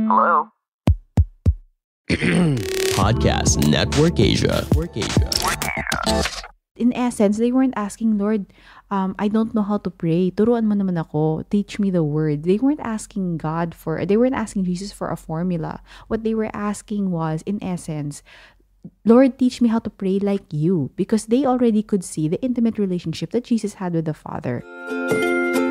Hello? Podcast Network Asia. In essence, they weren't asking, Lord, I don't know how to pray. Turuan mo naman ako. Teach me the word. They weren't asking Jesus for a formula. What they were asking was, in essence, Lord, teach me how to pray like you. Because they already could see the intimate relationship that Jesus had with the Father.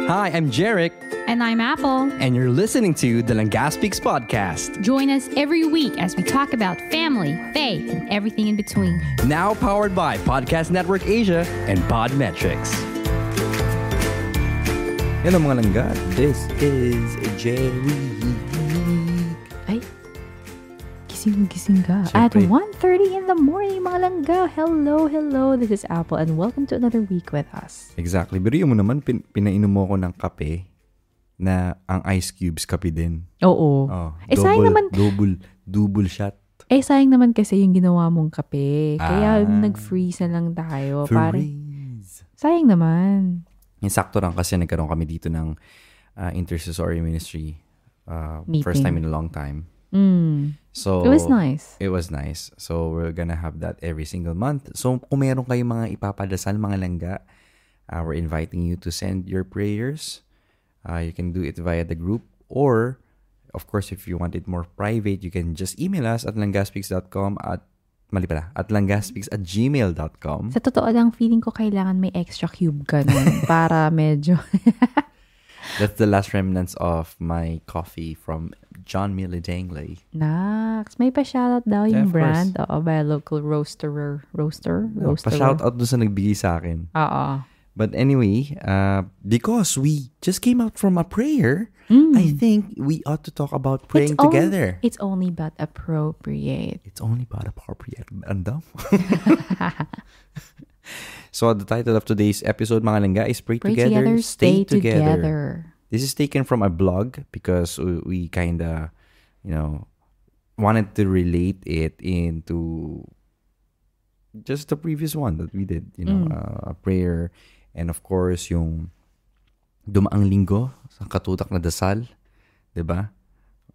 Hi, I'm Jarek. And I'm Apple. And you're listening to the Langaspix Podcast. Join us every week as we talk about family, faith, and everything in between. Now powered by Podcast Network Asia and Podmetrics. Hello mga langga, this is Jerry. Ay, gising ka. At Siyempre. 1:30 in the morning, mga langga. Hello. This is Apple and welcome to another week with us. Exactly. Pero mo naman, pinainom mo ako ng kape na ang ice cubes kape din. Oo. Sayang naman. Double shot. Sayang naman kasi yung ginawa mong kape. Kaya nag-freeze na lang tayo. Freeze. Sayang naman. Yung sakto lang kasi nagkaroon kami dito ng intercessory ministry. Meeting. First time in a long time. So It was nice. It was nice. So we're gonna have that every single month. So kung meron kayong mga ipapadasal, mga langga, we're inviting you to send your prayers. You can do it via the group, or of course if you want it more private, you can just email us at langaspix.com at langaspix@gmail.com. Sa totoo lang, feeling ko kailangan may extra cube ka nun para medyo... That's the last remnants of my coffee from John Milidangley. Nax, may pa-shoutout daw yung Yeah, of brand. Oo, by a local roaster. Pa-shoutout doon sa nagbigay sa akin. Oo. But anyway, because we just came out from a prayer, I think we ought to talk about praying together. It's only but appropriate. It's only but appropriate. Andam. So the title of today's episode, mga langga, is Pray Together, Stay Together. This is taken from a blog because we kind of, wanted to relate it into just the previous one that we did, a prayer. And of course, yung dumaang linggo sa katutak na dasal, 'di ba?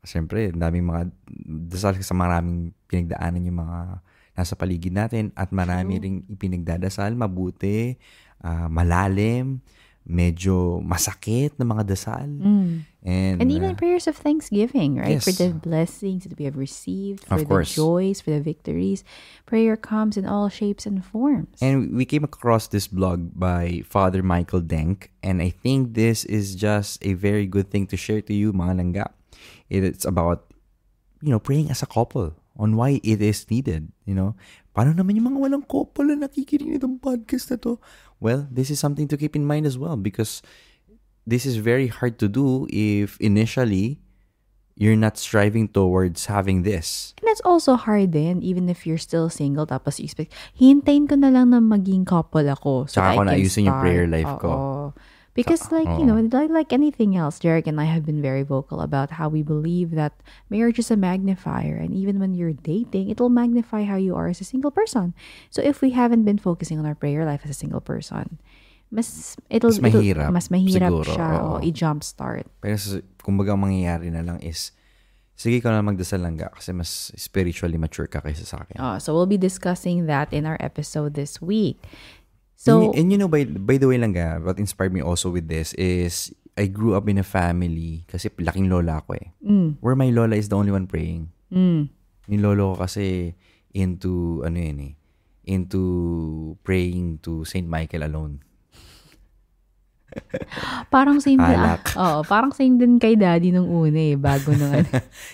Siyempre, daming mga dasal sa maraming pinagdaanan yung mga nasa paligid natin at marami ring ipinagdadasal, mabuti, malalim, medyo masakit na mga dasal. And even prayers of thanksgiving, right? Yes. For the blessings that we have received, for Of the course. joys, for the victories. Prayer comes in all shapes and forms. And we came across this blog by Father Michael Denk, and I think this is just a very good thing to share to you, mga langga. It's about, praying as a couple on why it is needed, Paano naman yung mga walang couple na nakikinig nitong podcast na to? Well, this is something to keep in mind as well because this is very hard to do if initially you're not striving towards having this. And it's also hard then, even if you're still single, tapos you expect, hintayin ko na lang na maging couple ako. So Tsaka I ako can naayusin yung start. prayer life ko. Oo. Because like anything else, Derek and I have been very vocal about how we believe that marriage is a magnifier. And even when you're dating, it will magnify how you are as a single person. So if we haven't been focusing on our prayer life as a single person, mas mahirap siguro, siya oo. i-jumpstart. Pero kumbaga ang mangyayari na lang is, sige ka na magdasal langga kasi mas spiritually mature ka kaysa sa akin. So we'll be discussing that in our episode this week. So, and by the way langga, what inspired me also with this is I grew up in a family kasi laking lola ko eh. Where my lola is the only one praying. Yung lolo ko kasi into praying to Saint Michael alone. parang same din. Alak. Parang same din kay daddy nung una bago nung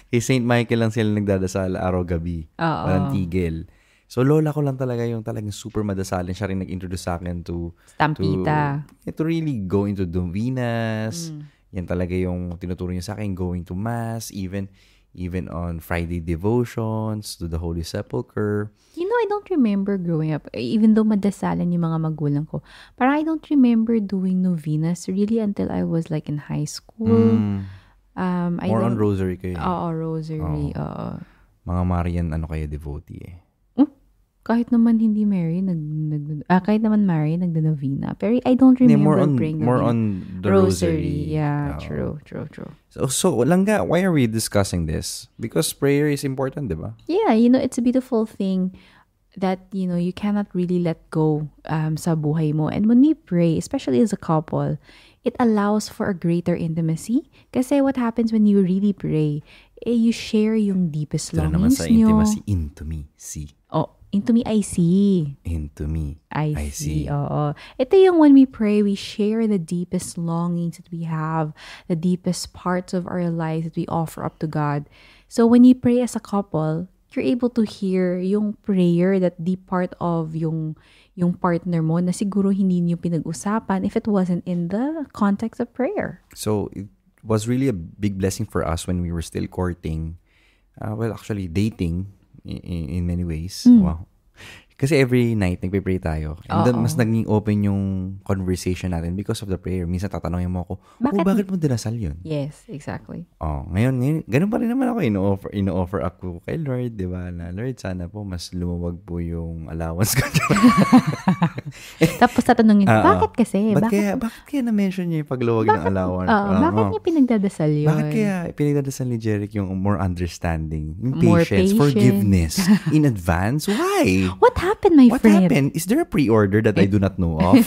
Kay Saint Michael lang sila nagdadasal araw-gabi. Walang tigil. So, lola ko lang talaga yung talagang super madasalin. Siya rin nag-introduce sa akin to really go into novenas. Yan talaga yung tinuturo niya sa akin, going to mass, even on Friday devotions, to the Holy Sepulchre. I don't remember growing up, even though madasalan yung mga magulang ko, parang I don't remember doing novenas really until I was like in high school. More on rosary kayo. Oo, rosary. Mga Marian, kayo, devotee eh. Kahit naman hindi Mary, kahit naman Mary, nagda-novena. Pero I don't remember praying more on the rosary. Yeah, true. So, Langga, why are we discussing this? Because prayer is important, di ba? Yeah, it's a beautiful thing that, you cannot really let go sa buhay mo. And when we pray, especially as a couple, it allows for a greater intimacy. Kasi what happens when you really pray, you share yung deepest longings sa nyo. intimacy, into me, see. Oh, into me, I see. Into me, I see. Oo. Ito yung when we pray, we share the deepest longings that we have, the deepest parts of our lives that we offer up to God. So when you pray as a couple, you're able to hear yung prayer, that deep part of yung partner mo na siguro hindi niyo pinag-usapan if it wasn't in the context of prayer. So it was really a big blessing for us when we were still courting. Actually dating in many ways. Wow. Kasi every night, nagpe-pray tayo. And then, mas naging open yung conversation natin because of the prayer. Minsan tatanungin mo ako, bakit mo dinasal yun? Yes, exactly. Ngayon, ganun pa rin naman ako. Ino-offer ako kay Lord, di ba? Na, Lord, sana po mas lumawag po yung allowance ko. Tapos tatanungin, bakit kasi? Bakit kaya na-mention niya yung pagluwag ng allowance? Bakit niya pinagdadasal yun? Bakit kaya pinagdadasal ni Jeric yung more understanding, yung patience, forgiveness in advance? Why? What happened, my friend? What happened? Is there a pre-order that I do not know of?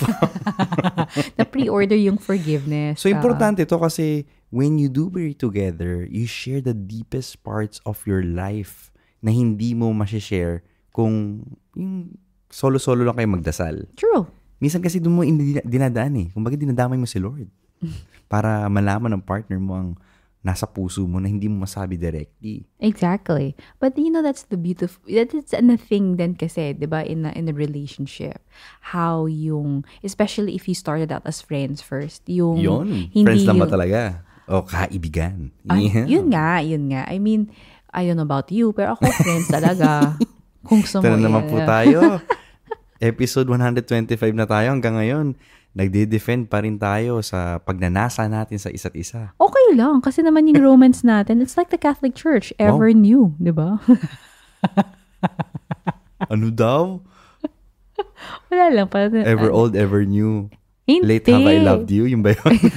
Na pre-order yung forgiveness. So, importante ito kasi when you do pray together, you share the deepest parts of your life na hindi mo masishare kung yung solo-solo lang kayo magdasal. True. Minsan kasi doon mo dinadaan Kumbaga dinadamay mo si Lord. Para malaman ng partner mo ang nasa puso mo na hindi mo masabi directly. Exactly. But that's the beautiful, that's a thing then kasi, di ba, in a relationship. How especially if you started out as friends first, hindi friends lang ba talaga? O kaibigan? Yeah. Yun nga. I mean, I don't know about you, pero ako friends talaga. Kung gusto mo. Ito na naman po tayo. Episode 125 na tayo hanggang ngayon. Nagde-defend pa rin tayo sa pagnanasa natin sa isa't isa. Okay lang. Kasi naman yung romance natin, it's like the Catholic Church, ever new. Di ba? Ano daw? Wala lang. Ever old, ever new. Hindi. Late have I loved you? Yung ba yun?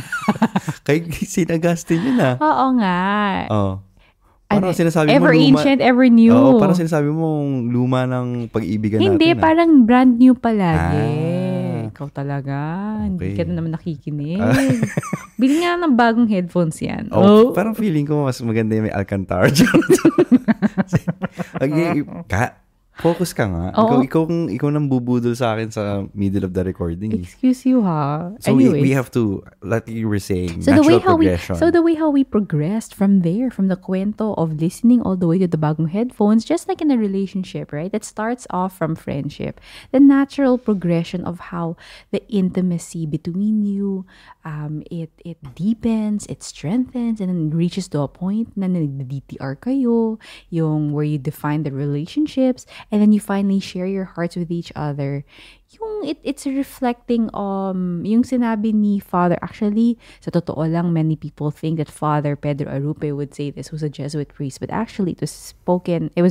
Kay St. Augustine yun Oo nga. Parang sinasabi ever mo luma. Ancient, ever new. Oo, parang sinasabi mo luma ng pag-iibigan natin. Hindi, parang brand new palagi. Ikaw talaga. Okay. Hindi ka na naman nakikinig. Bili nga ng bagong headphones yan. Parang feeling ko mas maganda yung may Alcantara. Focus ka nga. Ikaw nang bubudol sa akin sa middle of the recording. Excuse you, ha? So we have to, like you were saying, natural progression. So the way how we progressed from the kwento of listening all the way to the bagong headphones, just like in a relationship, right? That starts off from friendship. The natural progression of how the intimacy between you, it deepens, it strengthens, and then reaches to a point na nag-DTR kayo, yung where you define the relationships, and then you finally share your hearts with each other. It's reflecting yung sinabi ni Father. Actually, sa totoo lang, many people think that Father Pedro Arupe would say this, who's a Jesuit priest, but actually it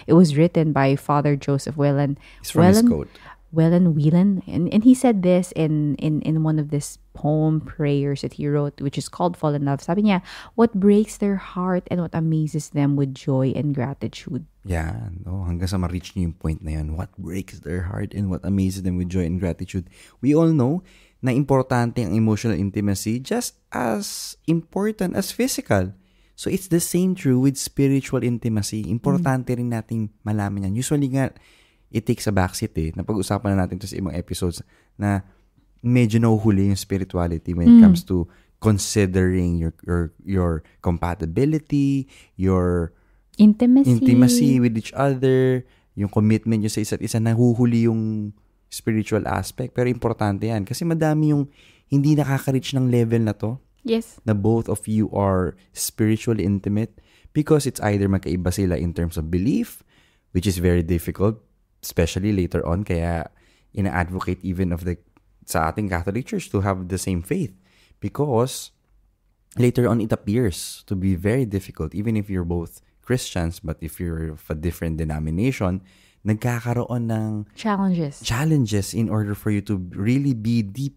was written by Father Joseph Whelan. It's from his quote. Whelan, and he said this in one of this poem prayers that he wrote, which is called Fall in Love. Sabi niya, what breaks their heart and what amazes them with joy and gratitude. Yeah, hanggang sa ma-reach niyo yung point na yun. What breaks their heart and what amazes them with joy and gratitude. We all know na importante ang emotional intimacy, just as important as physical. So it's the same true with spiritual intimacy. Importante rin nating malaman yan. Usually nga, it takes a backseat Napag-usapan na natin to sa ibang episodes na medyo nahuhuli yung spirituality when it comes to considering your compatibility, your intimacy with each other, yung commitment nyo sa isa't isa, nahuhuli yung spiritual aspect. Pero importante yan kasi madami yung hindi nakaka-reach ng level na to. Yes. Na both of you are spiritually intimate because it's either magkaiba sila in terms of belief, which is very difficult, especially later on. Kaya ina-advocate even of sa ating Catholic Church to have the same faith because later on it appears to be very difficult even if you're both Christians, but if you're of a different denomination, nagkakaroon ng challenges in order for you to really be deep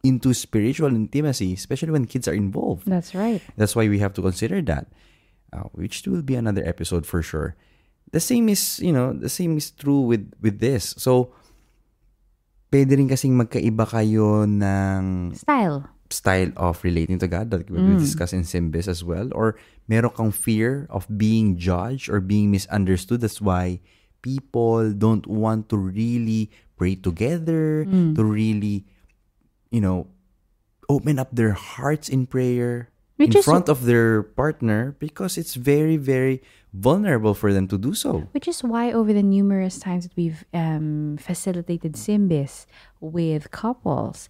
into spiritual intimacy, especially when kids are involved. That's right. That's why we have to consider that, which will be another episode for sure. The same is true with this. So, pwede rin kasing magkaiba kayo ng style of relating to God that we discuss in Symbis as well. Or meron kang fear of being judged or being misunderstood. That's why people don't want to really pray together, to really, open up their hearts in prayer in front of their partner, because it's very, very vulnerable for them to do so. Which is why over the numerous times that we've facilitated Symbis with couples,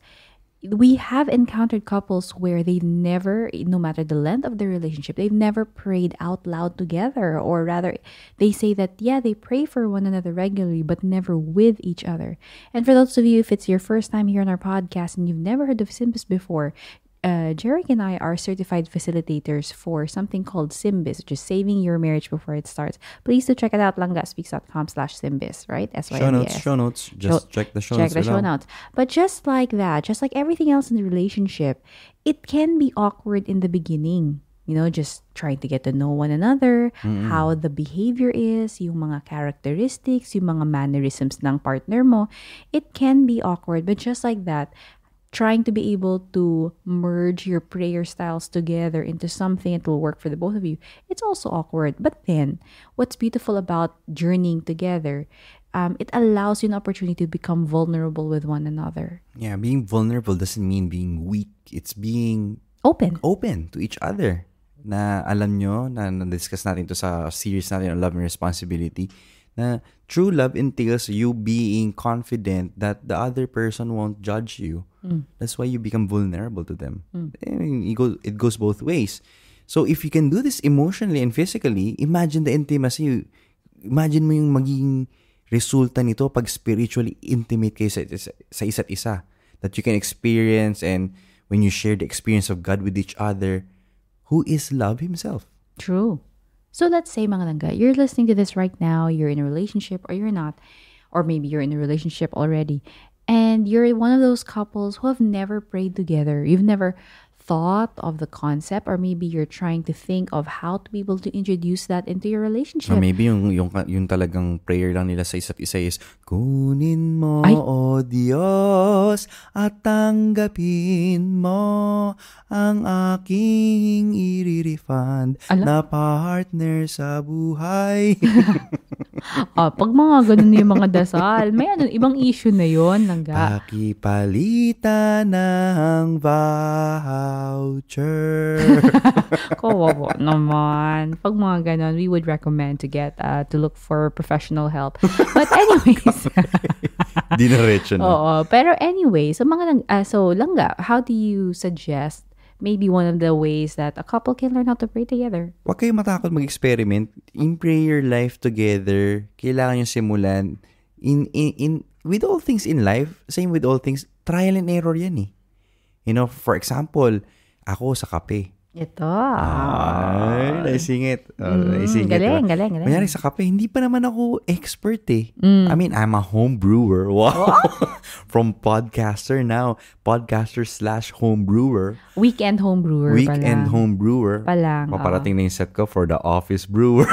we have encountered couples where they never, no matter the length of the relationship, they've never prayed out loud together. Or rather, they say that, they pray for one another regularly, but never with each other. And for those of you, if it's your first time here on our podcast and you've never heard of Symbis before, Jeric and I are certified facilitators for something called Symbis, which is saving your marriage before it starts. Please do check it out, langaspeaks.com/Symbis, right? SYMBS. Show notes. Just check the show notes. Check the show notes. But just like that, just like everything else in the relationship, it can be awkward in the beginning. Just trying to get to know one another, how the behavior is, yung mga characteristics, yung mga mannerisms ng partner mo. It can be awkward, but just like that, trying to be able to merge your prayer styles together into something that will work for the both of you, it's also awkward. But then, what's beautiful about journeying together, it allows you an opportunity to become vulnerable with one another. Yeah, being vulnerable doesn't mean being weak. It's being open to each other. Na alam nyo, na-discuss natin to sa series natin on love and responsibility, na true love entails you being confident that the other person won't judge you. That's why you become vulnerable to them. It goes both ways. So if you can do this emotionally and physically, imagine the intimacy. Imagine mo yung magiging resulta nito pag spiritually intimate kayo sa isa't isa. That you can experience, and when you share the experience of God with each other, who is love himself. True. So let's say, mga langga, you're listening to this right now, you're in a relationship or you're not, or maybe you're in a relationship already, and you're one of those couples who have never prayed together. You've never thought of the concept, or maybe you're trying to think of how to be able to introduce that into your relationship. Or maybe yung talagang prayer lang nila sa isa't isa is, kunin mo, O Diyos, at tanggapin mo ang aking i-refund na partner sa buhay. Pag mga ganun yung mga dasal, may ibang issue na yon, langga. Pakipalitan ng voucher. Kawawa naman. Pag mga ganun, we would recommend to look for professional help. But anyways. Dinaretso na. Oo. Pero anyway, so langga, how do you suggest maybe one of the ways that a couple can learn how to pray together? Huwag kayo matakot mag-experiment. In prayer life together, kailangan yung simulan. With all things in life, same with all things, trial and error yan eh. For example, ako sa kape. Ito. Naisingit. Galing. Kunyari sa kape, hindi pa naman ako expert eh. I mean, I'm a home brewer. Wow. From podcaster now. Podcaster/home brewer. Weekend home brewer palang. Paparating na yung set ko for the office brewer.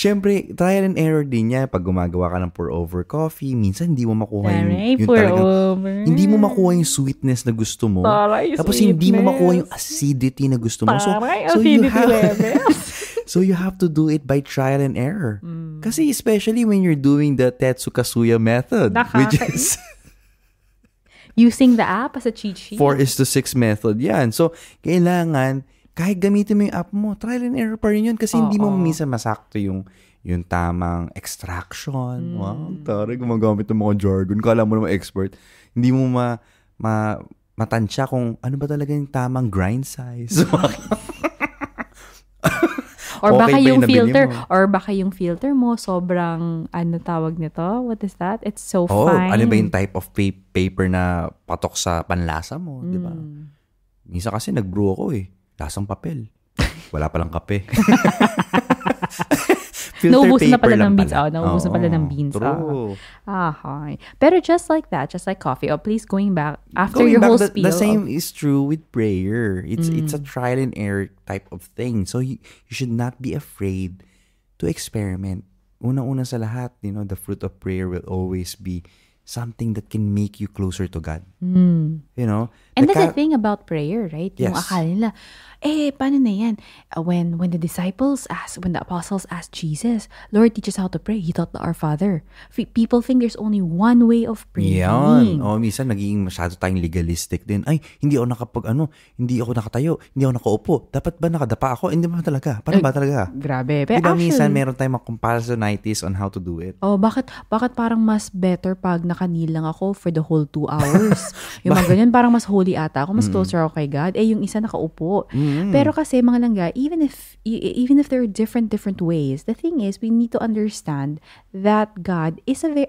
Siyempre, trial and error din niya. Pag gumagawa ka ng pour-over coffee, minsan hindi mo makuha hindi mo makuha yung sweetness na gusto mo. Tapos hindi mo makuha yung acidity na gusto mo. So you have to do it by trial and error. Kasi especially when you're doing the Tetsukasuya method, which is using the app as a cheat sheet. 4:6 method. Yan. So, kailangan kahit gamitin mo yung app mo, trial and error pa rin yun kasi hindi mo minsan masakto yung tamang extraction. Wow, taray, gumagamit ng mga jargon. Kala mo naman expert. Hindi mo matansya kung ano ba talaga yung tamang grind size. Or baka yung filter mo sobrang tawag nito? What is that? It's so fine. Ano ba yung type of paper na patok sa panlasa mo, di ba? Minsan kasi nag-brew ako eh. Lasang papel. Wala palang kape. Naubusan na paper pala lang ng beans. pala. Naubusan pala ng beans. True. Hi. Pero just like that, just like coffee. Please going back after Going your back, whole the spiel. same is true with prayer. It's a trial and error type of thing. So you should not be afraid to experiment. Una-una sa lahat, the fruit of prayer will always be something that can make you closer to God. And that's the thing about prayer, right? Yes. Yung akala nila, paano na yan? When the apostles asked Jesus, Lord, teach us how to pray. He taught Our Father. People think there's only one way of praying. Yan. Minsan naging masyado tayong legalistic din. Ay, hindi ako hindi ako nakatayo, hindi ako nakaupo. Dapat ba nakadapa ako? Hindi ba talaga? Paano ba talaga? Grabe. Pero diba minsan meron tayong comparisonitis on how to do it? Bakit parang mas better pag nakanil lang ako for the whole 2 hours? Yung mga ganyan, parang mas holy ata ako, mas closer ako kay God. Yung isa nakaupo. Pero kasi mga langga, even if there are different ways, the thing is we need to understand that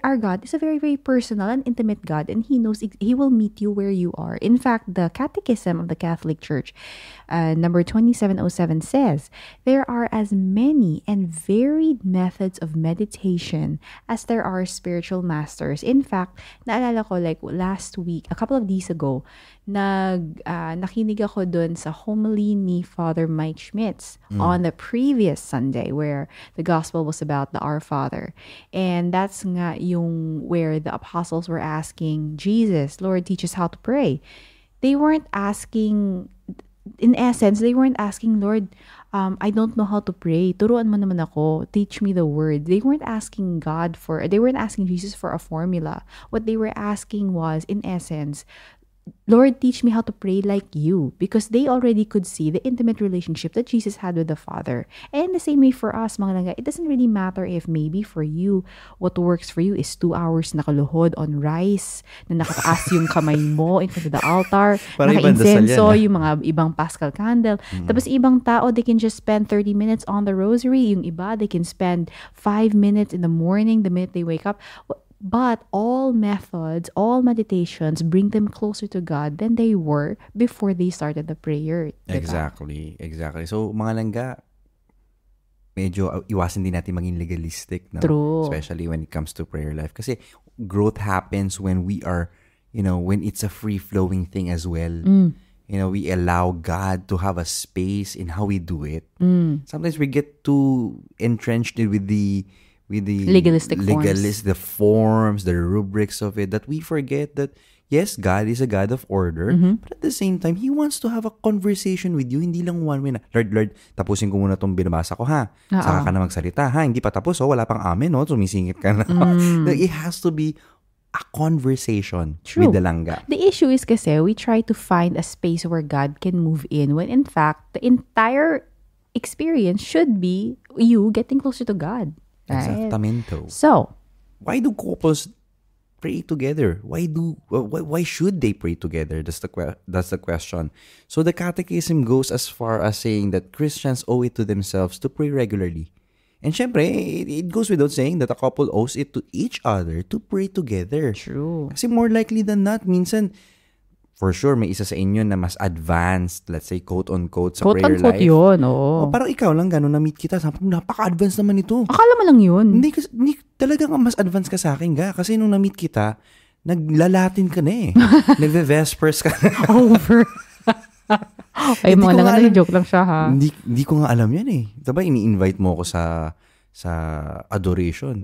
our God is a very, very personal and intimate God, and He knows He will meet you where you are. In fact, the Catechism of the Catholic Church, number 2707 says, there are as many and varied methods of meditation as there are spiritual masters. In fact, naalala ko like last week, a couple of days ago, nakinig ako dun sa homily ni Father Mike Schmitz on the previous Sunday where the gospel was about the Our Father. And that's nga yung where the apostles were asking Jesus, Lord, teach us how to pray. They weren't asking, in essence, Lord, I don't know how to pray. Turuan mo naman ako. Teach me the word. They weren't asking Jesus for a formula. What they were asking was, in essence, Lord, teach me how to pray like you, because they already could see the intimate relationship that Jesus had with the Father. And the same way for us, mga langga, it doesn't really matter if maybe for you, what works for you is 2 hours nakaluhod on rice, na nakataas yung kamay mo in front of the altar, naka-incenso, yung mga ibang Paschal candle. Tapos ibang tao, they can just spend 30 minutes on the rosary. Yung iba, they can spend 5 minutes in the morning, the minute they wake up. But all methods, all meditations bring them closer to God than they were before they started the prayer. Diba? Exactly. So, mga langga, medyo iwasan din natin maging legalistic. No? True. Especially when it comes to prayer life. Kasi growth happens when we are, when it's a free-flowing thing as well. We allow God to have a space in how we do it. Sometimes we get too entrenched with the legalistic forms. The forms, the rubrics of it, that we forget that, yes, God is a God of order, but at the same time, He wants to have a conversation with you, hindi lang one way na, Lord, tapusin ko muna itong binabasa ko, ha? Saka ka na magsalita, ha? Hindi pa tapos, wala pang amen, sumisingit ka na. It has to be a conversation with the langga. The issue is kasi, we try to find a space where God can move in, when in fact, the entire experience should be you getting closer to God. Right? Exactamento. So, why do couples pray together? Why should they pray together? That's the question. So the Catechism goes as far as saying that Christians owe it to themselves to pray regularly. And syempre, it goes without saying that a couple owes it to each other to pray together. True. Kasi more likely than not, minsan, for sure, may isa sa inyo na mas advanced, let's say, quote-unquote, sa prayer life. Quote-unquote yun, oo. Parang ikaw lang, gano'n, na-meet kita. Sabi mo, napaka-advanced naman ito. Akala mo lang yun. Hindi talaga mas advanced ka sa akin, ga. Kasi nung na-meet kita, naglalatin ka na eh. Nagve-vespers ka na. Over. Ay, mga lang, joke lang siya, ha? Hindi ko nga alam yan eh. Diba, ini-invite mo ako sa adoration.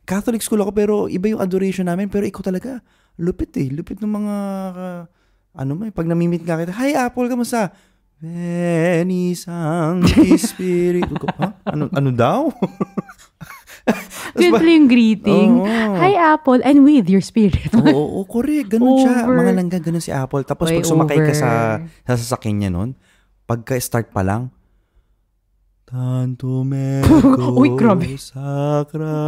Catholic school ako, pero iba yung adoration namin. Pero ikaw talaga, lupit ng mga... pag namimit nga kita, hi Apple, kamusta? Veni Sancti Spiritus. Ha? Ano daw? Simple yung greeting. Hi Apple, and with your spirit. Oo, correct. Ganun siya. Mga langga, ganun si Apple. Tapos pag sumakay ka sa sasakyan niya nun, pagka-start pa lang, Tanto Meco Sacramento.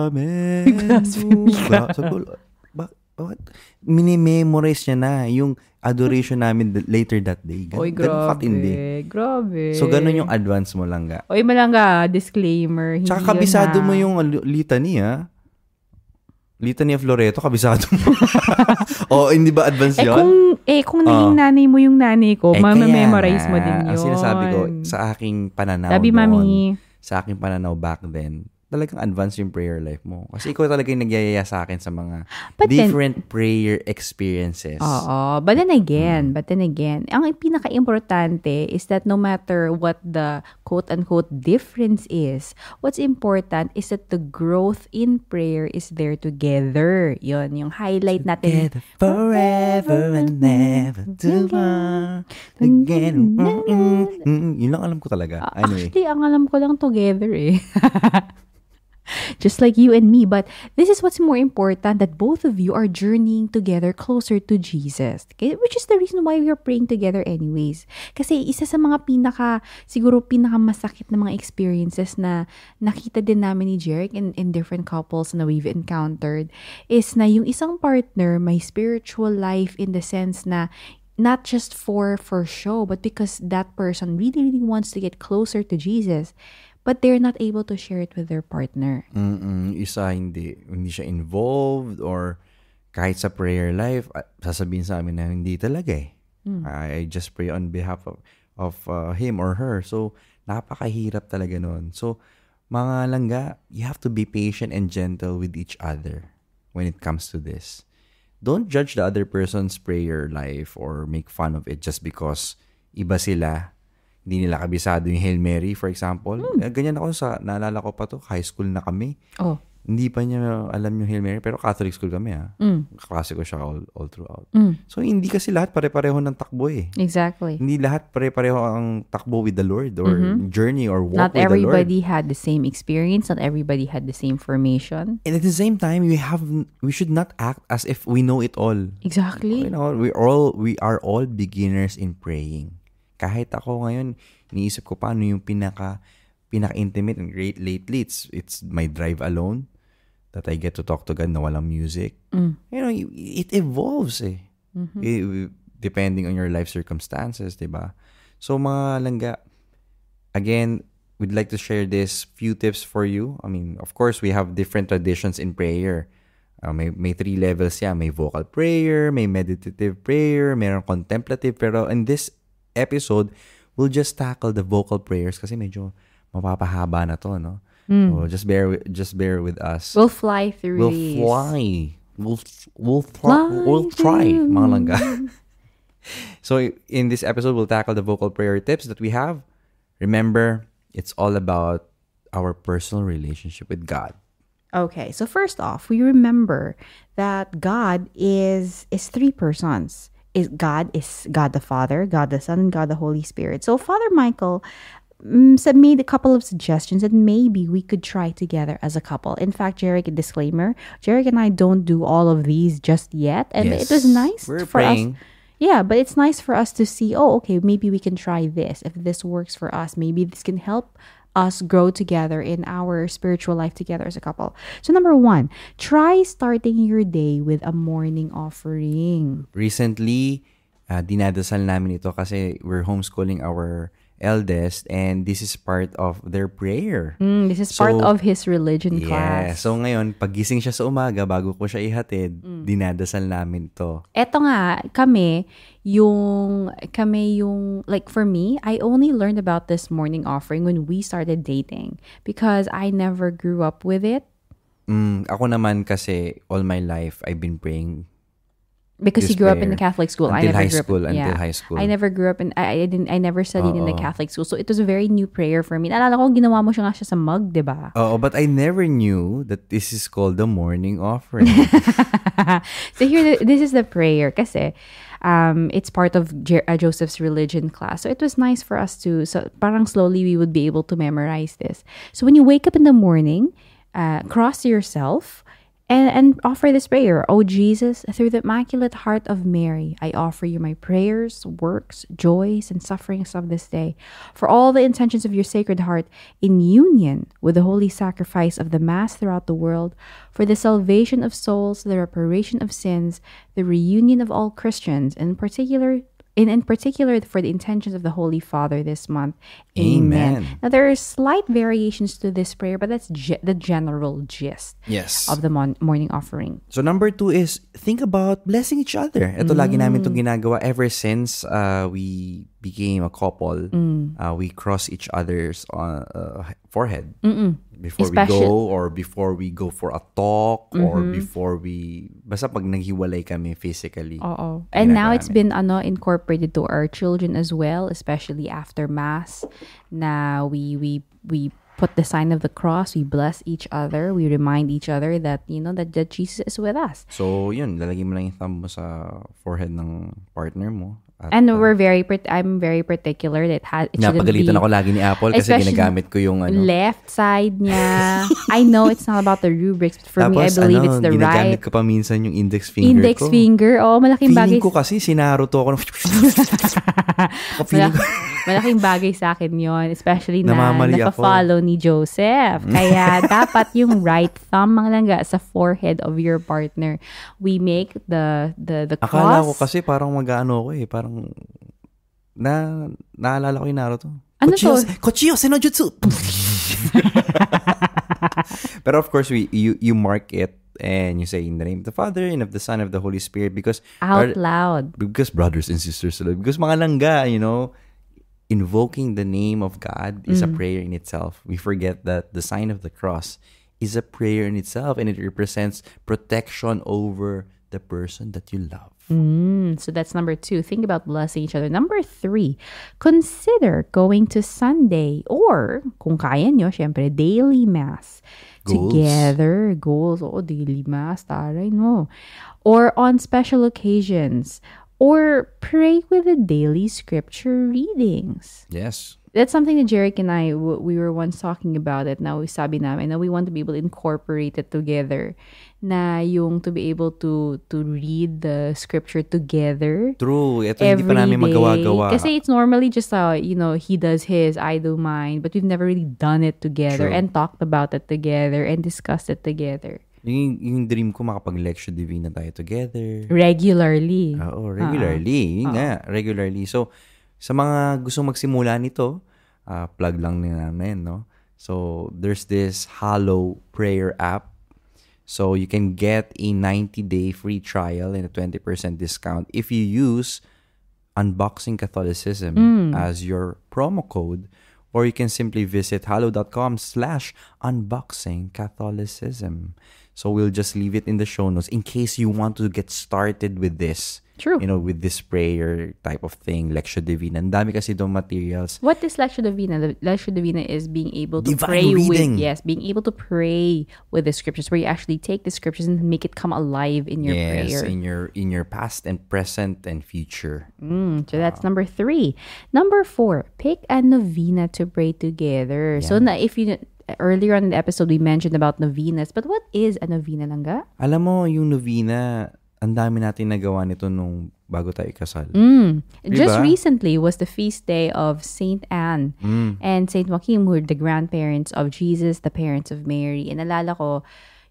Bakit? Minimemorize niya na yung adoration namin later that day. Grabe. So, ganun yung advance mo lang ga. Oy, malangga, disclaimer. Tsaka kabisado mo yung litany, ha? Litany of Loreto, kabisado mo. Hindi ba advance yun? Kung naging nanay mo yung nanay ko, mamememorize mo din yun. Ang sinasabi ko, sa aking pananaw Sabi, noon, Mami. sa aking pananaw back then, talagang advance yung prayer life mo. Kasi ikaw talaga yung nagyayaya sa akin sa mga But different prayer experiences. Oo. But then again, ang pinaka-importante is that no matter what the quote-unquote difference is, what's important is that the growth in prayer is there together. Yun, yung highlight natin. Together forever and never too long. Again. Yun lang alam ko talaga. Anyway. Actually, ang alam ko lang together eh. Just like you and me. But this is what's more important, that both of you are journeying together closer to Jesus. Okay? Which is the reason why we are praying together anyways. Kasi isa sa mga siguro pinakamasakit na mga experiences na nakita din namin ni Jeric in different couples na we've encountered is na yung isang partner may spiritual life in the sense na not just for show, but because that person really, really wants to get closer to Jesus, but they're not able to share it with their partner. Isa hindi siya involved, or kahit sa prayer life, sasabihin sa amin na hindi talaga eh. I just pray on behalf of him or her. So, napakahirap talaga nun. So, mga langga, you have to be patient and gentle with each other when it comes to this. Don't judge the other person's prayer life or make fun of it just because iba sila. Hindi nila kabisado yung Hail Mary, for example. Ganyan ako naalala ko pa to, high school na kami. Oh. Hindi pa niya alam yung Hail Mary, pero Catholic school kami Klase ko siya all throughout. So, hindi kasi lahat pare-pareho ng takbo eh. Exactly. Hindi lahat pare-pareho ang takbo with the Lord or journey or walk not with the Lord. Not everybody had the same experience. Not everybody had the same formation. And at the same time, we should not act as if we know it all. Exactly. You know, we are all beginners in praying. Kahit ako ngayon, iniisip ko paano yung pinaka-intimate and great lately. It's my drive alone that I get to talk to God na walang music. You know, it evolves eh. Depending on your life circumstances, diba? So mga langga, again, we'd like to share this few tips for you. I mean, of course, we have different traditions in prayer. May 3 levels yan. May vocal prayer, may meditative prayer, mayroong contemplative. Pero in this episode, we'll just tackle the vocal prayers kasi medyo mapapahaba na to, no? So just bear with us. We'll fly through these. We'll try, mga langga. So in this episode, we'll tackle the vocal prayer tips that we have. Remember, it's all about our personal relationship with God. Okay, so first off, we remember that God is 3 persons. Is God the Father, God the Son, and God the Holy Spirit. So Father Michael made a couple of suggestions that maybe we could try together as a couple. In fact, Jeric, a disclaimer, Jeric and I don't do all of these just yet. And yes, it was nice we're for praying. us. Yeah, but it's nice for us to see, okay, maybe we can try this. If this works for us, maybe this can help us grow together in our spiritual life together as a couple. So number 1, try starting your day with a morning offering. Recently, dinadasal namin ito kasi we're homeschooling our eldest and this is part of their prayer. This is part of his religion class. So ngayon, pagising siya sa umaga, bago ko siya ihatid, dinadasal namin to. Eto nga, kami yung, like for me, I only learned about this morning offering when we started dating because I never grew up with it. Ako naman kasi, all my life, I've been praying because you grew up in the Catholic school. Until I high school. I never grew up in, I never studied in the Catholic school. So it was a very new prayer for me. Naalala ko, ginawa mo siya nga siya sa mug, diba? Oo, but I never knew that this is called the morning offering. So here, this is the prayer kasi it's part of Joseph's religion class. So it was nice for us to, so parang slowly we would be able to memorize this. So when you wake up in the morning, cross yourself, and offer this prayer. Oh Jesus, through the Immaculate Heart of Mary, I offer you my prayers, works, joys, and sufferings of this day. For all the intentions of your Sacred Heart, in union with the holy sacrifice of the Mass throughout the world, for the salvation of souls, the reparation of sins, the reunion of all Christians, and in particular for the intentions of the Holy Father this month. Amen. Now, there are slight variations to this prayer, but that's the general gist of the morning offering. So, number 2 is think about blessing each other. Ito lagi namin itong ginagawa ever since we became a couple. We cross each other's forehead. before we go, or before we go for a talk, or before we, basta pag naghiwalay kami physically. Oo. And now it's been incorporated to our children as well, especially after Mass. Na we put the sign of the cross, we bless each other, we remind each other that, that Jesus is with us. So, yun, lalagay mo lang yung thumb mo sa forehead ng partner mo. At, and I'm very particular that it shouldn't be. Napagalitan ako lagi ni Apple kasi ginagamit ko yung left side niya. I know it's not about the rubrics, but for me, I believe it's the right. Ginagamit ko pa minsan yung index finger ko. Index finger? Oo, malaking bagay. Feeling ko kasi sinaruto ako. Malaking bagay sa akin yon, especially na naka-follow ni Joseph. Kaya dapat yung right thumb mga langga sa forehead of your partner. We make the cross. Akala ko kasi parang mag-ano ko parang naalala ko yung Naruto. Ano to? Kochiyo Senojutsu! Pero of course, you mark it and you say in the name of the Father and of the Son and of the Holy Spirit because out loud. Because brothers and sisters, because mga langga, invoking the name of God is a prayer in itself. We forget that the sign of the cross is a prayer in itself, and it represents protection over the person that you love. So that's number 2. Think about blessing each other. Number 3, consider going to Sunday or, kung kaya nyo, syempre, daily Mass. Goals. Together. Goals. Oh, daily Mass. Taray, no. Or on special occasions. Or pray with the daily scripture readings. Yes. That's something that Jeric and I, we were once talking about it. Now, sabi namin na we want to be able to incorporate it together. Na yung to be able to read the scripture together. True. Ito hindi pa namin magawa-gawa. Kasi it's normally just, he does his, I do mine. But we've never really done it together. True. And talked about it together and discussed it together. Yung dream ko makapag-Lectio Divina tayo together. Regularly. Oo, regularly. Yun nga, regularly. So, sa mga gustong magsimula nito, plug lang namin, no? So, there's this Hallow Prayer app. So, you can get a 90-day free trial and a 20% discount if you use Unboxing Catholicism as your promo code. Or you can simply visit hallow.com/unboxingcatholicism. So we'll just leave it in the show notes in case you want to get started with this. True. With this prayer type of thing, Lectio Divina. Ang dami kasi doon materials. What is Lectio Divina? The Lectio Divina is being able to Divine pray reading. being able to pray with the scriptures, where you actually take the scriptures and make it come alive in your prayer. in your past and present and future. So that's number 3. Number 4, pick a novena to pray together. Yeah. So if you earlier on in the episode we mentioned about novenas, but what is a novena, Langga? Alam mo, yung novena, ang dami natin nagawa nito nung bago tayo ikasal. Just recently was the feast day of Saint Anne and Saint Joachim, who are the grandparents of Jesus, the parents of Mary. And alala ko,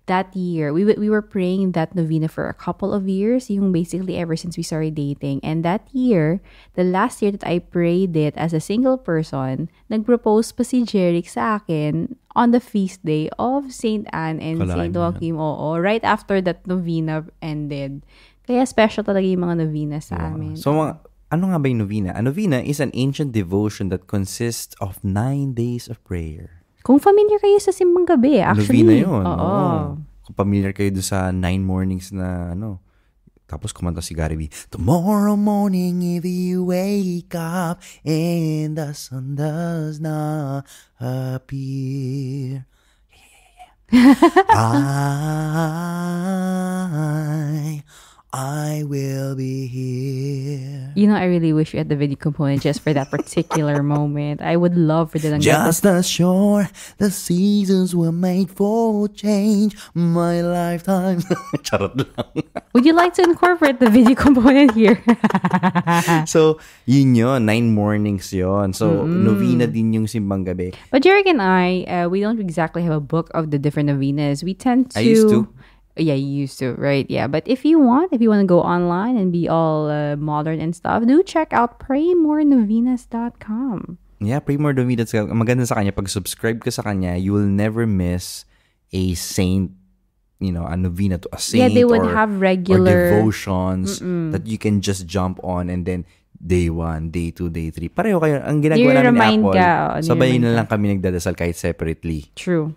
that year, we were praying that novena for a couple of years, yung basically ever since we started dating. And that year, the last year that I prayed it as a single person, nag-propose pa si Jeric sa akin on the feast day of Saint Anne and Saint Joachim. Oo, right after that novena ended. Kaya special talaga yung mga novena sa amin. So, ano nga ba yung novena? A novena is an ancient devotion that consists of 9 days of prayer. Kung familiar kayo sa simbang gabi, actually. Novena yun. Oo. Kung familiar kayo doon sa 9 mornings na tapos kumanta si Gary B. Tomorrow morning if you wake up and the sun does not appear. I will be here. I really wish we had the video component just for that particular moment. I would love for the Just as sure the seasons were made for change, my lifetime. Charot lang. Would you like to incorporate the video component here? So, yun 9 mornings yon. So, novena din yung simbang gabi. But Jeric and I, we don't exactly have a book of the different novenas. We tend to... I used to. Yeah, you used to, right? Yeah, but if you want to go online and be all modern and stuff, do check out praymorenovenas.com. Yeah, Praymorenovenas. Maganda sa kanya, pag subscribe ka sa kanya, you will never miss a saint, a novena to a saint. Yeah, they would have regular or devotions that you can just jump on and then day 1, day 2, day 3. Pareho kayo. Ang ginagawa namin ni Apple, sabay na lang kami nagdadasal kahit separately. True.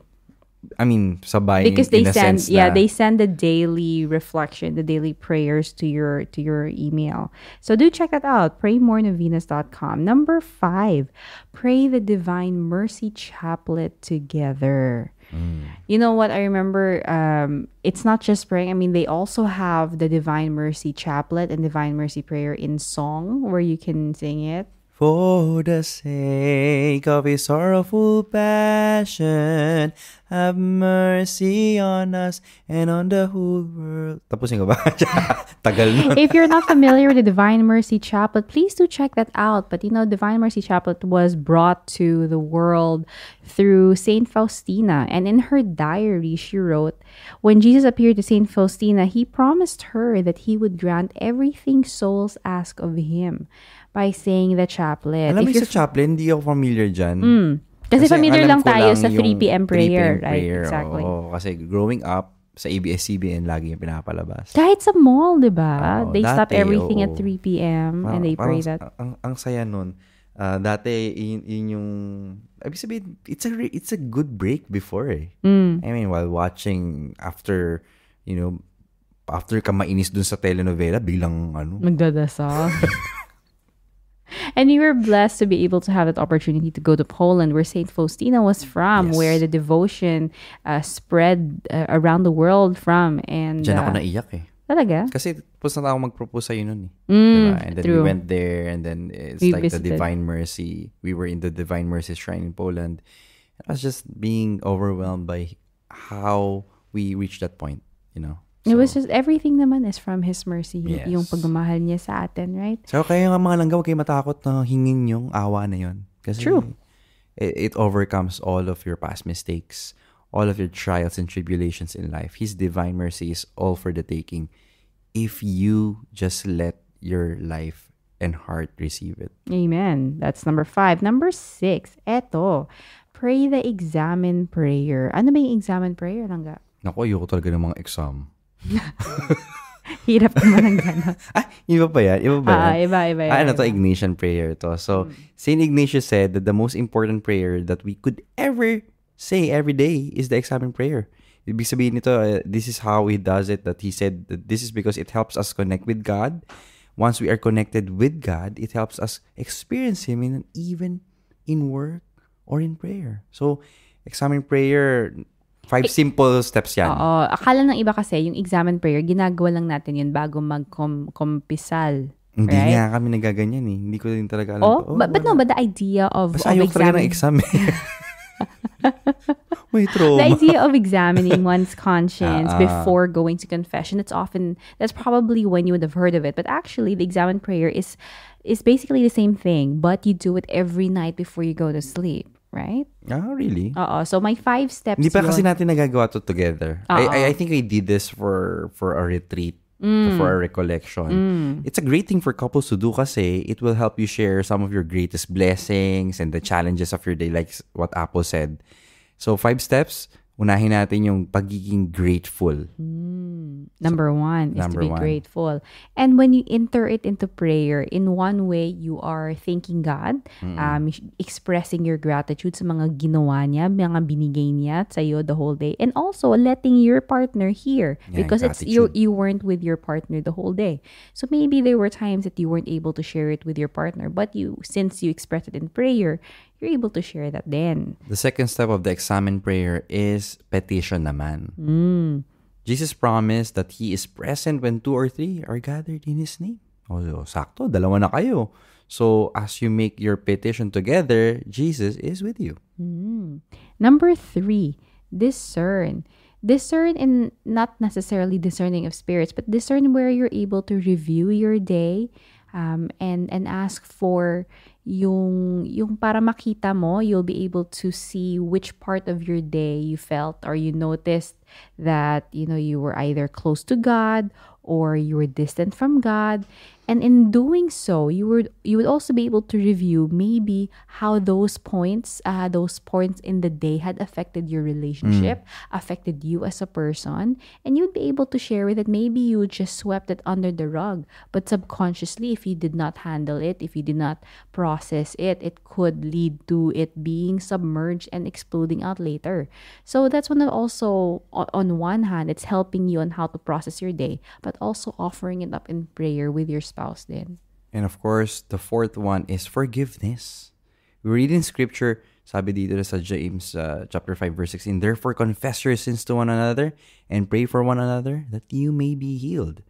sabay because they in a send sense na, they send the daily reflection, the daily prayers to your email. So do check that out, praymorenovenas.com. Number 5, pray the Divine Mercy Chaplet together. You know what, I remember, it's not just praying. I mean, they also have the Divine Mercy Chaplet and Divine Mercy Prayer in song where you can sing it. For the sake of his sorrowful passion, have mercy on us and on the whole world. Tapusin ko ba? Tagal nun. If you're not familiar with the Divine Mercy Chaplet, please do check that out. But Divine Mercy Chaplet was brought to the world through Saint Faustina. And in her diary, she wrote, when Jesus appeared to Saint Faustina, he promised her that he would grant everything souls ask of him by saying the chaplet. Alam mo sa chaplet, hindi ako familiar dyan. Kasi familiar alam lang ko tayo sa yung 3 p.m. prayer, 3 p.m. right? Exactly. Oo, kasi growing up, sa ABS-CBN lagi yung pinapalabas. Kahit sa mall, di ba? Oo, They stop dati, everything at oo. 3 p.m. and they pray that. Ang saya nun. Dati, yun yung... Ibig sabihin, it's a good break before eh. I mean, while watching, after ka mainis dun sa telenovela, biglang Magdadasal. And we were blessed to be able to have that opportunity to go to Poland, where Saint Faustina was from, Yes. where the devotion spread around the world from. And Diyan ako naiyak eh. talaga? Kasi tapos na ako mag-propose sa'yo nun eh. Mm, diba? And then true. we went there, and then it's We like visited. the Divine Mercy. We were in the Divine Mercy Shrine in Poland. I was just being overwhelmed by how we reached that point, It was just, everything naman is from His mercy. Yes. Yung pagmamahal niya sa atin, right? So, kaya nga mga langga, huwag kayo matakot na hingin yung awa na yun. Kasi True. It overcomes all of your past mistakes, all of your trials and tribulations in life. His divine mercy is all for the taking if you just let your life and heart receive it. Amen. That's number 5. Number 6, eto. Pray the examen prayer. Ano ba yung examen prayer, Langga? Naku, ayoko talaga ng mga exam. Hirap naman ng gano'n. Iba pa yan? Iba ba yan? Iba. Ano to, Ignatian prayer to. So, Saint Ignatius said that the most important prayer that we could ever say every day is the examen prayer. Ibig sabihin nito, this is how he does it, that he said that this is because it helps us connect with God. Once we are connected with God, it helps us experience Him even in work or in prayer. So, examen prayer, 5 simple steps yan. Oo. Akala ng iba kasi, yung examen prayer, ginagawa lang natin yun bago mag-kompisal. Hindi right? nga kami nagaganyan eh. Hindi ko din talaga alam. Oh, but the idea of Basta ayoko talaga ng exam eh. May trauma. The idea of examining one's conscience before going to confession, that's probably when you would have heard of it. But actually, the examen prayer is basically the same thing, but you do it every night before you go to sleep. Right? Really? Oo. So, may 5 steps Hindi pa yun. kasi natin nagagawa to together. I think we did this for a retreat, for a recollection. It's a great thing for couples to do kasi it will help you share some of your greatest blessings and the challenges of your day, like what Apo said. So, 5 steps, unahin natin yung pagiging grateful. Number 1 is to be 1. grateful. And when you enter it into prayer, in one way, you are thanking God, expressing your gratitude sa mga ginawa niya, mga binigay niya sa'yo the whole day, and also letting your partner hear because you weren't with your partner the whole day. So maybe there were times that you weren't able to share it with your partner, but since you expressed it in prayer, you're able to share that then. The second step of the examen prayer is petition naman. Jesus promised that He is present when 2 or 3 are gathered in His name. Sakto, 2 na kayo. So, as you make your petition together, Jesus is with you. Number 3, discern. Discern in not necessarily discerning of spirits, but discern where you're able to review your day and ask for yung para makita mo, you'll be able to see which part of your day you felt or you noticed that you were either close to God or you were distant from God. And in doing so, you would also be able to review maybe how those points in the day had affected your relationship, affected you as a person, and you'd be able to share with it. Maybe you just swept it under the rug, but subconsciously, if you did not handle it, if you did not process it, it could lead to it being submerged and exploding out later. So that's one of also, on one hand, it's helping you on how to process your day, but also offering it up in prayer with your spouse then. And of course, the fourth one is forgiveness. We read in scripture, sabi dito sa James chapter 5 verse 16, therefore confess your sins to one another and pray for one another that you may be healed.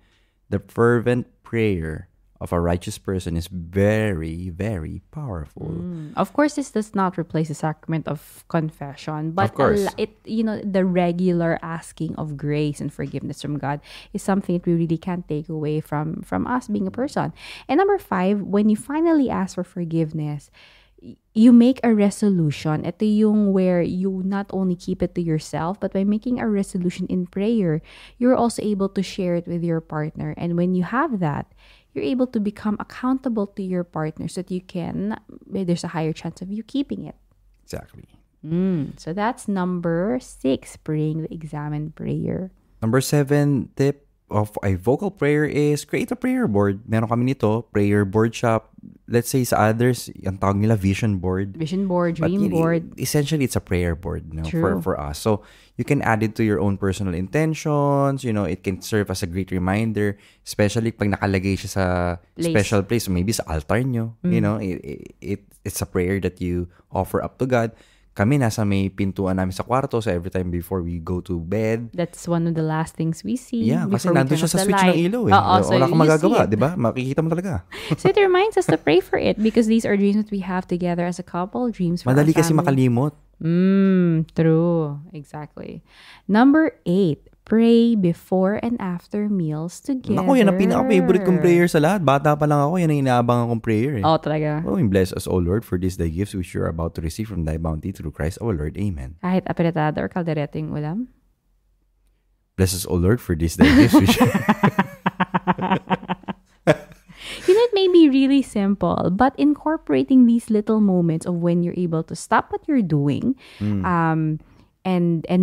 The fervent prayer of a righteous person is very, very powerful. Of course, this does not replace the sacrament of confession, but Of course. The regular asking of grace and forgiveness from God is something that we really can't take away from us being a person. And number 5, when you finally ask for forgiveness, you make a resolution. Ito yung where you not only keep it to yourself, but by making a resolution in prayer, you're also able to share it with your partner. And when you have that, you're able to become accountable to your partner so that there's a higher chance of you keeping it. Exactly. So that's number 6, praying the examen prayer. Number 7 tip of a vocal prayer is create a prayer board. Meron kami nito, prayer board shop. Let's say sa others, ang tawag nila vision board. Vision board, But dream board. Essentially, it's a prayer board, True. for us. So you can add it to your own personal intentions. It can serve as a great reminder, especially pag nakalagay siya sa Place. special place, maybe sa altar nyo. It's a prayer that you offer up to God. Kami nasa may pintuan namin sa kwarto, so every time before we go to bed. That's one of the last things we see. Yeah, kasi before we nandun turn siya sa off the switch light. ng ilaw eh. Oo, so Wala kang you magagawa, see it. di ba? Makikita mo talaga. So it reminds us to pray for it because these are dreams that we have together as a couple, dreams for Madali our kasi family. makalimot. True. Exactly. Number 8, pray before and after meals together. Ako, yan ang pinaka-favorite kong prayer sa lahat. Bata pa lang ako, yan ang inaabangan kong prayer eh. Oh, talaga. Oh, and bless us, O Lord, for this thy gifts which you are about to receive from thy bounty through Christ our Lord. Amen. Kahit aperetado or kaldereta yung ulam. Bless us, O Lord, for this thy gifts which It may be really simple, but incorporating these little moments of when you're able to stop what you're doing, and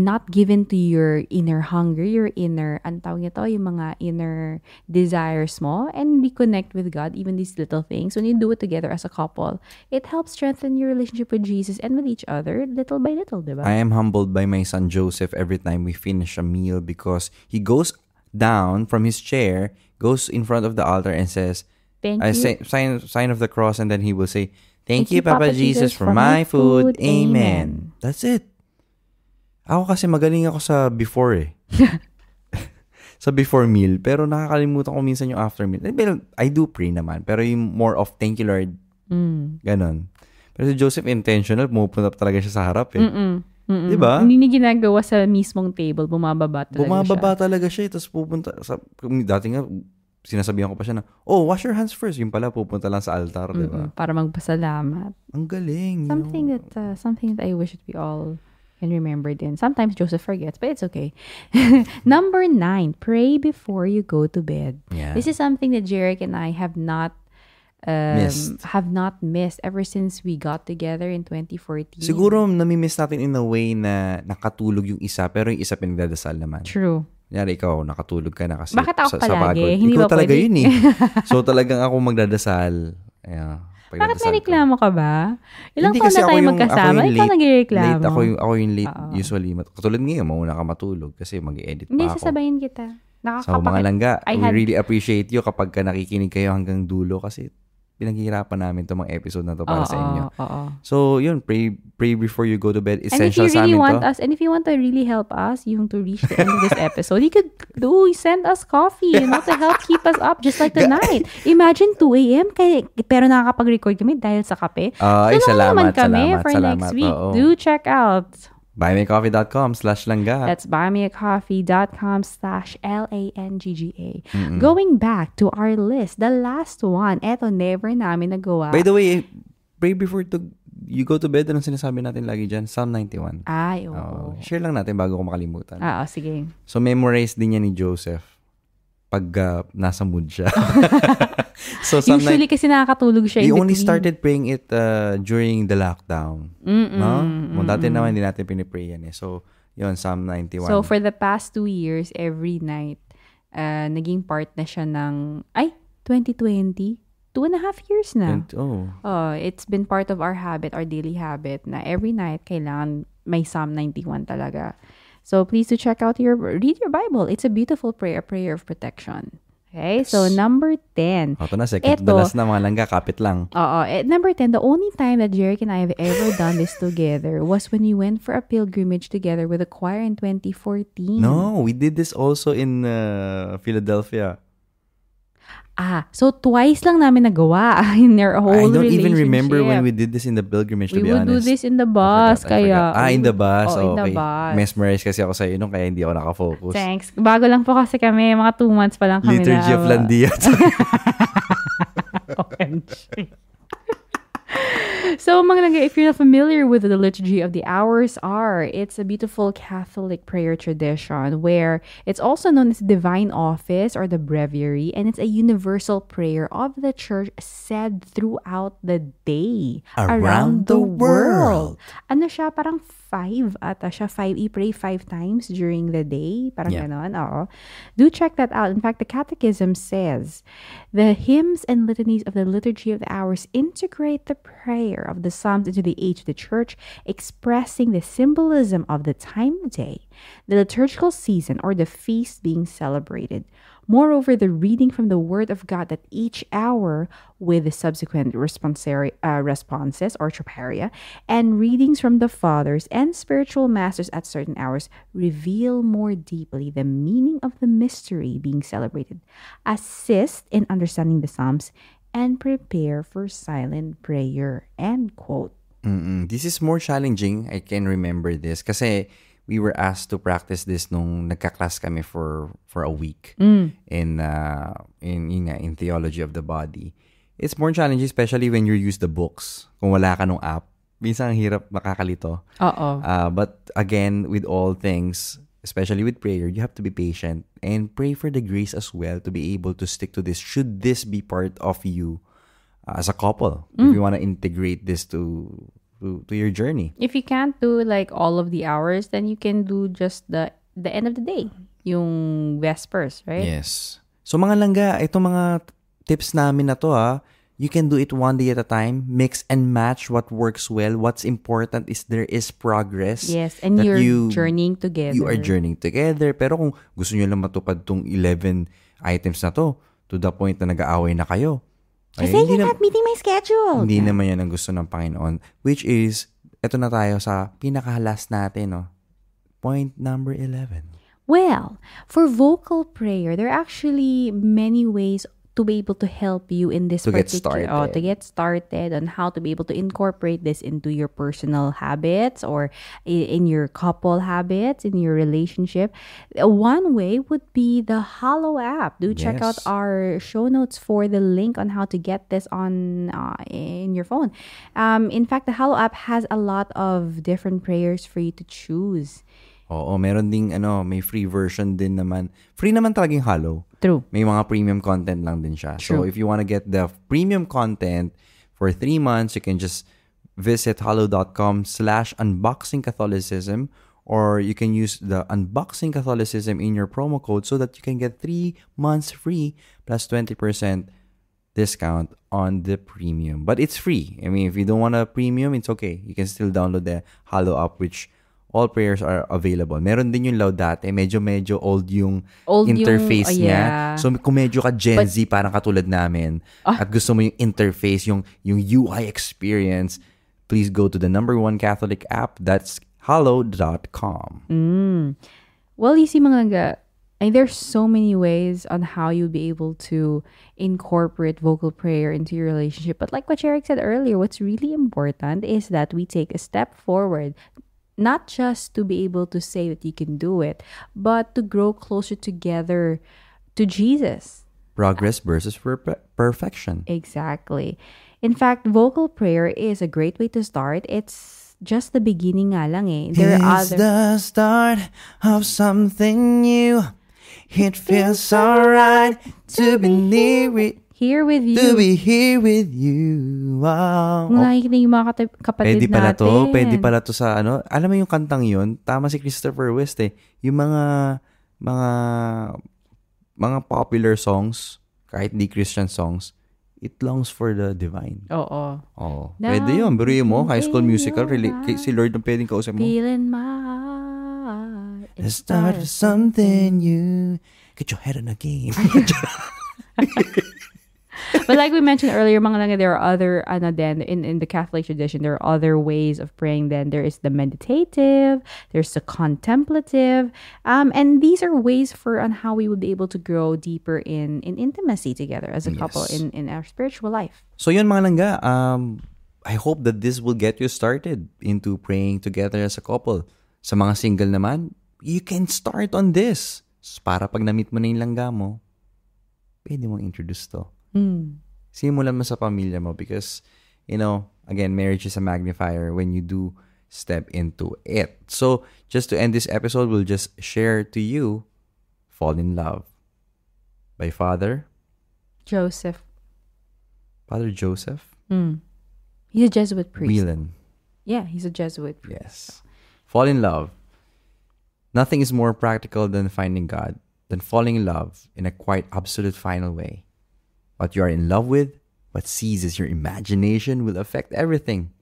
not given to your inner hunger, your inner, ang tawag nito, yung mga inner desires mo, and reconnect with God, even these little things. When you do it together as a couple, it helps strengthen your relationship with Jesus and with each other, little by little, diba? I am humbled by my son Joseph every time we finish a meal because he goes down from his chair, goes in front of the altar and says, Thank you. sign of the cross, and then he will say, Thank you, Papa Jesus, for my food. Amen. That's it. Ako kasi magaling ako sa before eh. Sa before meal. Pero nakakalimutan ko minsan yung after meal. Well, I do pray naman. Pero yung more of thank you, Lord. Ganon. Pero si Joseph, intentional. Pumupunta talaga siya sa harap eh. Diba? Hindi niya ginagawa sa mismong table. Bumababa talaga siya. Tapos pupunta. Dati nga, sinasabihan ko pa siya na, wash your hands first. Yung pala, pupunta lang sa altar. Diba? Para magpasalamat. Ang galing. Something that I wish that we all can remember din. Sometimes Joseph forgets, but it's okay. Number 9, pray before you go to bed. Yeah. This is something that Jeric and I have not missed ever since we got together in 2014. Siguro nami-miss natin in a way na nakatulog yung isa, pero yung isa pinagdadasal naman. True. Kunyari ikaw, nakatulog ka na kasi Bakit ako sa palagi? pagod. Hindi Ikaw ba talaga pwede? yun eh. So talagang ako magdadasal. Yeah, Bakit may reklamo ka ba? Ilang Hindi taon kasi na ako tayo yung- magkasama? ako yung Ikaw late. nagreklamo. Late ako yung late usually. Katulad ngayon, mauna ka matulog kasi mag-edit pa Hindi, ako. sasabayin kita. So mga langga, I we had- really appreciate you kapag ka nakikinig kayo hanggang dulo kasi pinaghihirapan namin itong mga episode na to para sa inyo. Oo. So yun, pray before you go to bed. And if you Essential sa really amin want to. us, and if you want to really help us, to reach the end of this episode, you could send us coffee, to help keep us up, just like tonight. Imagine 2 a.m. pero nakakapag-record kami dahil sa kape. Ay, Tulungan salamat, naman kami salamat, for salamat. next week. Oo. Do check out. buymeacoffee.com/langga. That's buymeacoffee.com/LANGGA. Going back to our list, the last one, eto, never namin nagawa. By the way, pray before you go to bed. Anong sinasabi natin lagi dyan? Psalm 91. Ay, Share lang natin bago ko makalimutan. sige. So, memorize din niya ni Joseph pag nasa mood siya. So usually kasi nakakatulog siya we in only between. started praying it during the lockdown. No? Dati naman hindi natin pinipray yan eh. So, yun, Psalm 91. So, for the past 2 years, every night, naging part na siya ng, 2020? 2.5 years na. It's been part of our habit, our daily habit, na every night, kailangan may Psalm 91 talaga. So, please do read your Bible. It's a beautiful prayer, a prayer of protection. Okay, so number 10. Ito na, second to the last na mga langga, kapit lang. Number 10, the only time that Jeric and I have ever done this together was when we went for a pilgrimage together with the choir in 2014. No, we did this also in Philadelphia. So twice lang namin nagawa in our whole relationship. I don't even remember when we did this in the pilgrimage, to be honest. We would do this in the bus, kaya. In the bus, in okay. the bus. Mesmerized kasi ako sa'yo nung kaya hindi ako nakafocus. Thanks. Bago lang po kasi kami, mga 2 months pa lang kami Liturgy of Landia. OMG. So, mga langga, if you're not familiar with the Liturgy of the Hours it's a beautiful Catholic prayer tradition where it's also known as the Divine Office or the Breviary, and it's a universal prayer of the Church said throughout the day around the world. Ano siya? Parang 5 ata siya. 5, i-pray 5 times during the day. Parang ganon. Oo. Do check that out. In fact, the Catechism says, the hymns and litanies of the Liturgy of the Hours integrate the prayer of the Psalms into the age of the Church, expressing the symbolism of the time of day, the liturgical season, or the feast being celebrated. Moreover, the reading from the Word of God at each hour with the subsequent responses or troparia and readings from the Fathers and spiritual masters at certain hours reveal more deeply the meaning of the mystery being celebrated, assist in understanding the Psalms, and prepare for silent prayer. End quote. This is more challenging. I can remember this kasi we were asked to practice this nung nagka-class kami for a week in theology of the body. It's more challenging, especially when you use the books. Kung wala ka nung app, minsan ang hirap makakalito. But again, with all things, especially with prayer, you have to be patient and pray for the grace as well to be able to stick to this. Should this be part of you as a couple? If you want to integrate this to your journey. If you can't do like all of the hours, then you can do just the end of the day, yung Vespers, right? Yes. So mga langga, itong mga tips namin na to you can do it one day at a time. Mix and match what works well. What's important is there is progress. Yes, and you're journeying together. You are journeying together. Pero kung gusto nyo lang matupad tong 11 items na to the point na nag-aaway na kayo, kasi you're not meeting my schedule. Hindi naman yan ang gusto ng Panginoon. Which is, eto na tayo sa pinaka-last natin. Point number 11. Well, for vocal prayer, there are actually many ways to be able to help you in this to get started on how to be able to incorporate this into your personal habits or in your couple habits, in your relationship. One way would be the Hallow app. Do check out our show notes for the link on how to get this on in your phone. In fact, the Hallow app has a lot of different prayers for you to choose. Oo, meron ding may free version din naman. Free naman talagang Hallow. True. May mga premium content lang din siya. True. So if you want to get the premium content for 3 months, you can just visit hallow.com/unboxingcatholicism, or you can use the Unboxing Catholicism in your promo code so that you can get 3 months free plus 20% discount on the premium. But it's free. I mean, if you don't want a premium, it's okay. You can still download the Hallow app, which all prayers are available. Meron din yung Laudate. Medyo old yung interface niya. So kung medyo ka Gen Z, parang katulad namin, at gusto mo yung interface, yung UI experience, please go to the #1 Catholic app. That's hallow.com. Well, you see, mga there's so many ways on how you'll be able to incorporate vocal prayer into your relationship. But like what Jeric said earlier, what's really important is that we take a step forward. Not just to be able to say that you can do it, but to grow closer together to Jesus. Progress versus perfection. Exactly. In fact, vocal prayer is a great way to start. It's just the beginning nga lang eh. It's the start of something new. It feels alright to be near it. Here with you. To be here with you. Wow. Kung nakikita yung mga kapatid natin. Pwede pala to sa ano. Alam mo yung kantang yun? Tama si Christopher West eh. Yung mga popular songs, kahit di Christian songs, it longs for the divine. Oo. Oh, pwede yun. Biruin mo, High School Musical, si Lord ang pwedeng kausap mo. Feeling my heart. Let's start something new. Get your head on the game. But like we mentioned earlier, mga langga, there are other, in the Catholic tradition, there are other ways of praying then. There is the meditative, there's the contemplative, and these are ways on how we would be able to grow deeper in intimacy together as a couple in our spiritual life. So yun mga langga, I hope that this will get you started into praying together as a couple. Sa mga single naman, you can start on this. Para pag na-meet mo na yung langga mo, pwede mong introduce to. Simulan mo sa pamilya mo because, again, marriage is a magnifier when you do step into it. So, just to end this episode, we'll just share to you Fall in Love by Father Joseph. He's a Jesuit priest. Whelan. Yeah, he's a Jesuit priest. Yes. Fall in love. Nothing is more practical than finding God, than falling in love in a quite absolute final way. What you are in love with, what seizes your imagination will affect everything.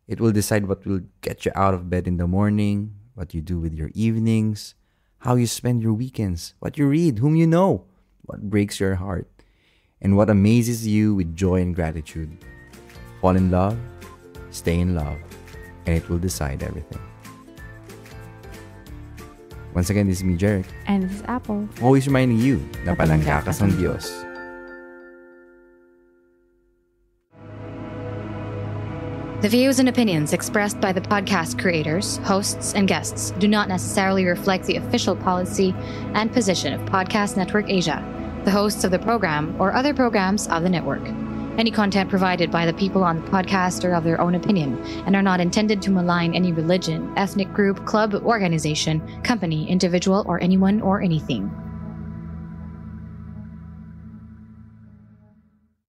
It will decide what will get you out of bed in the morning, what you do with your evenings, how you spend your weekends, what you read, whom you know, what breaks your heart, and what amazes you with joy and gratitude. Fall in love, stay in love, and it will decide everything. Once again, this is me, Jeric. And this is Apple. Always reminding you na palangga ka sa Diyos. The views and opinions expressed by the podcast creators, hosts, and guests do not necessarily reflect the official policy and position of Podcast Network Asia, the hosts of the program, or other programs of the network. Any content provided by the people on the podcast are of their own opinion and are not intended to malign any religion, ethnic group, club, organization, company, individual, or anyone or anything.